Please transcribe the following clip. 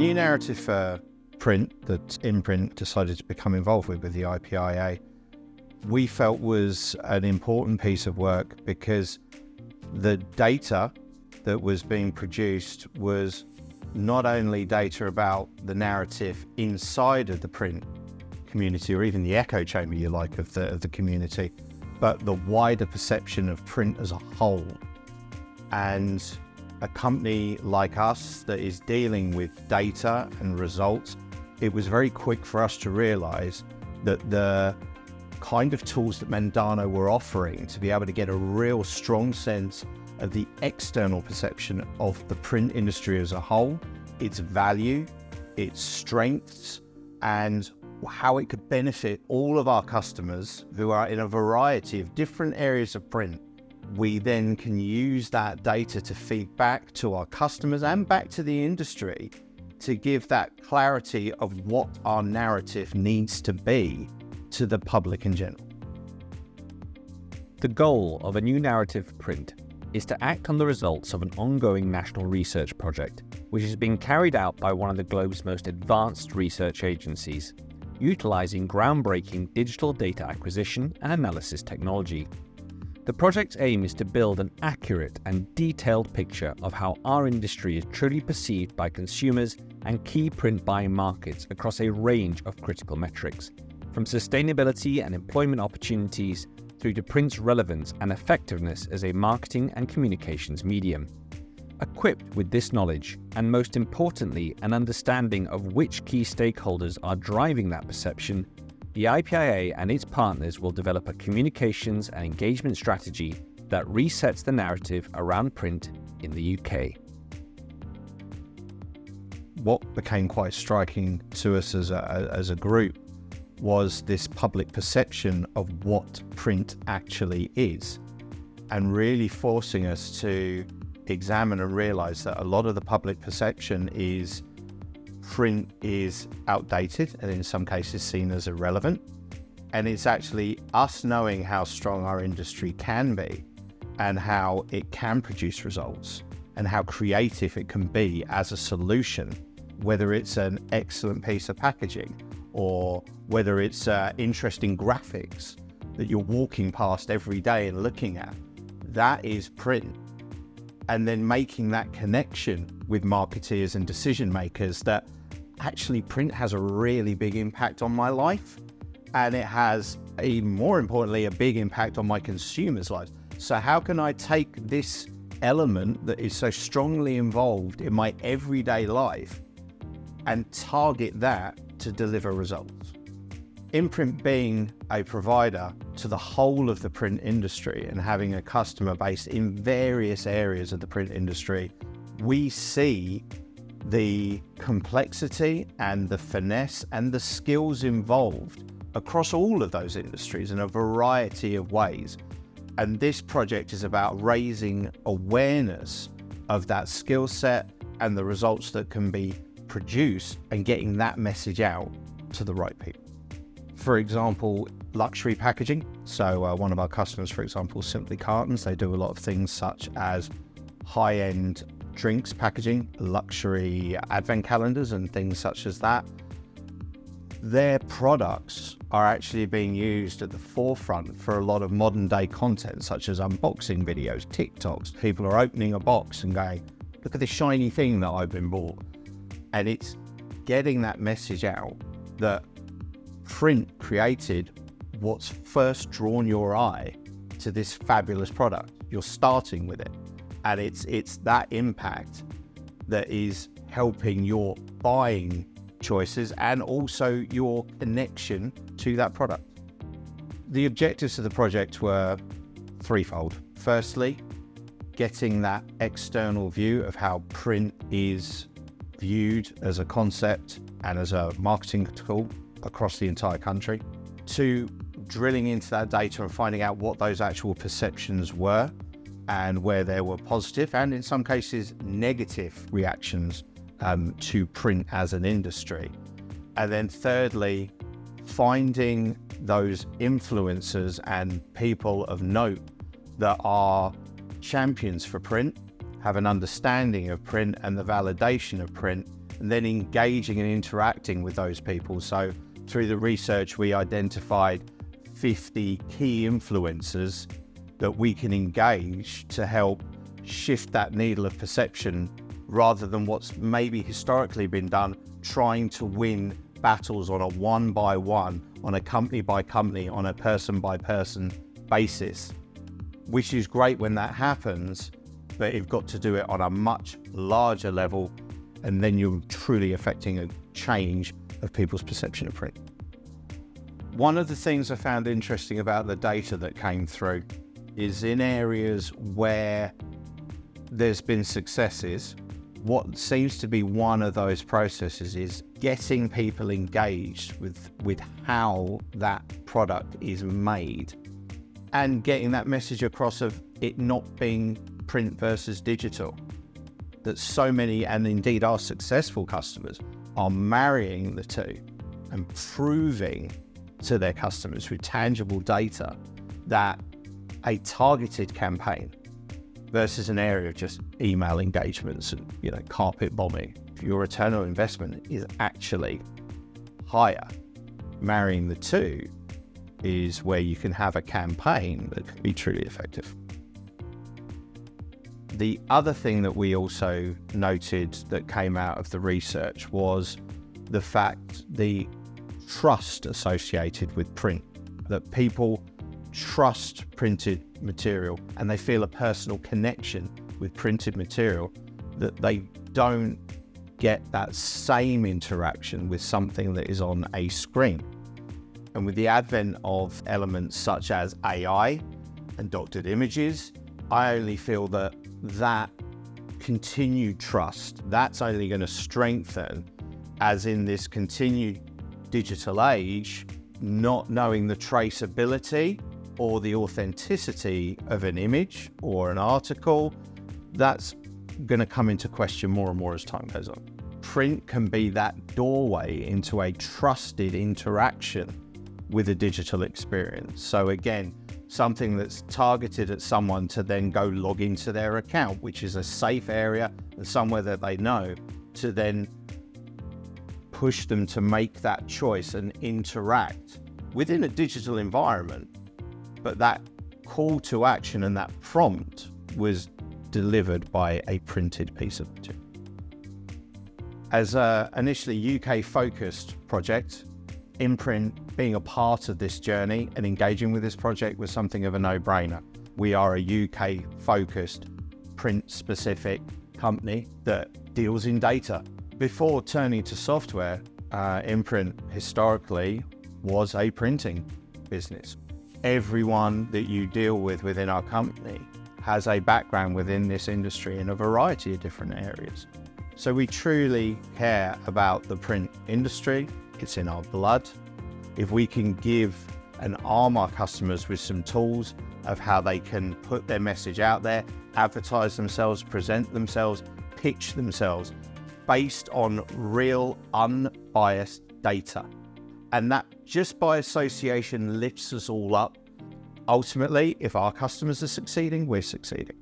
new narrative for print that Imprint decided to become involved with the IPIA, we felt was an important piece of work because the data that was being produced was not only data about the narrative inside of the print community, or even the echo chamber, you like, of the community, but the wider perception of print as a whole. And a company like us that is dealing with data and results, it was very quick for us to realize that the kind of tools that Mandano were offering to be able to get a real strong sense of the external perception of the print industry as a whole, its value, its strengths, and how it could benefit all of our customers who are in a variety of different areas of print. We then can use that data to feed back to our customers and back to the industry to give that clarity of what our narrative needs to be to the public in general. The goal of a new narrative print is to act on the results of an ongoing national research project, which is being carried out by one of the globe's most advanced research agencies, utilizing groundbreaking digital data acquisition and analysis technology. The project's aim is to build an accurate and detailed picture of how our industry is truly perceived by consumers and key print buying markets across a range of critical metrics, from sustainability and employment opportunities through to print's relevance and effectiveness as a marketing and communications medium. Equipped with this knowledge, and most importantly, an understanding of which key stakeholders are driving that perception, the IPIA and its partners will develop a communications and engagement strategy that resets the narrative around print in the UK. What became quite striking to us as a group was this public perception of what print actually is, and really forcing us to examine and realize that a lot of the public perception is print is outdated and in some cases seen as irrelevant. And it's actually us knowing how strong our industry can be and how it can produce results and how creative it can be as a solution, whether it's an excellent piece of packaging or whether it's interesting graphics that you're walking past every day and looking at. That is print. And then making that connection with marketeers and decision makers that actually print has a really big impact on my life, and it has, even more importantly, a big impact on my consumers' lives. So how can I take this element that is so strongly involved in my everyday life and target that to deliver results? Imprint being a provider to the whole of the print industry and having a customer base in various areas of the print industry, we see the complexity and the finesse and the skills involved across all of those industries in a variety of ways. And this project is about raising awareness of that skill set and the results that can be produced and getting that message out to the right people. For example, luxury packaging. So one of our customers, for example, Simply Cartons, they do a lot of things such as high-end drinks packaging, luxury advent calendars and things such as that. Their products are actually being used at the forefront for a lot of modern day content, such as unboxing videos, TikToks. People are opening a box and going, look at this shiny thing that I've been bought. And it's getting that message out that print created what's first drawn your eye to this fabulous product. You're starting with it. And it's that impact that is helping your buying choices and also your connection to that product. The objectives of the project were threefold. Firstly, getting that external view of how print is viewed as a concept and as a marketing tool across the entire country. Two, drilling into that data and finding out what those actual perceptions were and where there were positive and in some cases negative reactions to print as an industry. And then thirdly, finding those influencers and people of note that are champions for print have an understanding of print and the validation of print, and then engaging and interacting with those people. So through the research, we identified 50 key influencers that we can engage to help shift that needle of perception, rather than what's maybe historically been done, trying to win battles on a one-by-one, on a company-by-company, on a person-by-person basis, which is great when that happens, but you've got to do it on a much larger level, and then you're truly affecting a change of people's perception of print. One of the things I found interesting about the data that came through is in areas where there's been successes, what seems to be one of those processes is getting people engaged with how that product is made, and getting that message across of it not being print versus digital. That so many, and indeed our successful customers, are marrying the two and proving to their customers with tangible data that a targeted campaign versus an area of just email engagements and, carpet bombing, your return on investment is actually higher. Marrying the two is where you can have a campaign that can be truly effective. The other thing that we also noted that came out of the research was the fact, the trust associated with print, that people trust printed material and they feel a personal connection with printed material that they don't get that same interaction with something that is on a screen. And with the advent of elements such as AI and doctored images, I only feel that continued trust, that's only going to strengthen as in this continued digital age, not knowing the traceability or the authenticity of an image or an article, that's going to come into question more and more as time goes on. Print can be that doorway into a trusted interaction with a digital experience. So again, something that's targeted at someone to then go log into their account, which is a safe area and somewhere that they know, to then push them to make that choice and interact within a digital environment. But that call to action and that prompt was delivered by a printed piece of material. As an initially UK-focused project, Imprint being a part of this journey and engaging with this project was something of a no-brainer. We are a UK-focused, print-specific company that deals in data. Before turning to software, Imprint historically was a printing business. Everyone that you deal with within our company has a background within this industry in a variety of different areas. So we truly care about the print industry. It's in our blood. If we can give and arm our customers with some tools of how they can put their message out there, advertise themselves, present themselves, pitch themselves based on real unbiased data. And that just by association lifts us all up. Ultimately, if our customers are succeeding, we're succeeding.